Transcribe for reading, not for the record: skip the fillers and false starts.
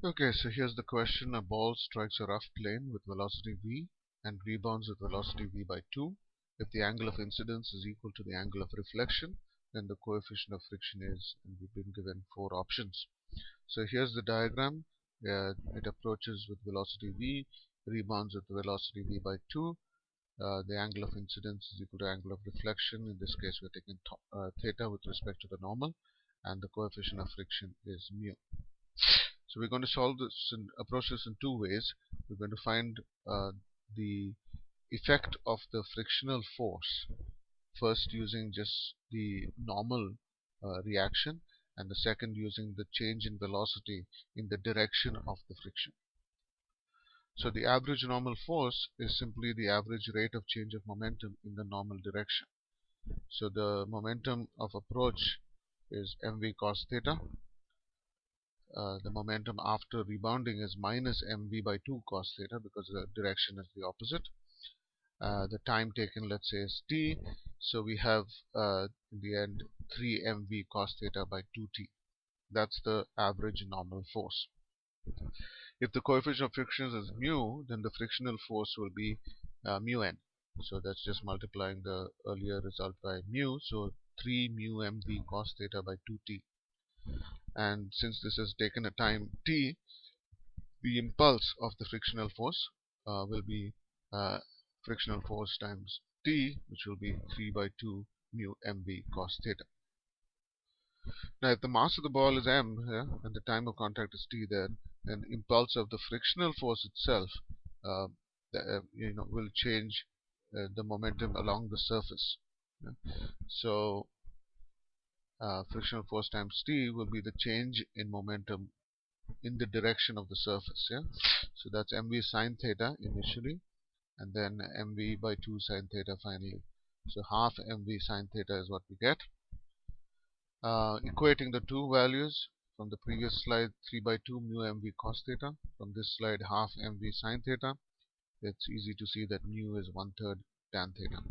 Okay, so here's the question. A ball strikes a rough plane with velocity v and rebounds with velocity v by 2. If the angle of incidence is equal to the angle of reflection, then the coefficient of friction is, and we've been given four options. So here's the diagram. It approaches with velocity v, rebounds with velocity v by 2. The angle of incidence is equal to angle of reflection. In this case, we're taking theta with respect to the normal, and the coefficient of friction is mu. So we're going to solve this and approach this in two ways. We're going to find the effect of the frictional force, first using just the normal reaction, and the second using the change in velocity in the direction of the friction. So the average normal force is simply the average rate of change of momentum in the normal direction. So the momentum of approach is mv cos theta. The momentum after rebounding is minus mv by 2 cos theta because the direction is the opposite. The time taken, let's say, is t. So we have in the end 3 mv cos theta by 2t. That's the average normal force. If the coefficient of friction is mu, then the frictional force will be mu n. So that's just multiplying the earlier result by mu. So 3 mu mv cos theta by 2t. And since this has taken a time t, the impulse of the frictional force will be frictional force times t, which will be 3 by 2 mu mv cos theta. Now, if the mass of the ball is m and the time of contact is t, then impulse of the frictional force itself will change the momentum along the surface. So frictional force times t will be the change in momentum in the direction of the surface. So that's mv sine theta initially, and then mv by 2 sine theta finally. So half mv sine theta is what we get. Equating the two values from the previous slide, 3 by 2 mu mv cos theta, from this slide half mv sine theta, it's easy to see that mu is 1/3 tan theta.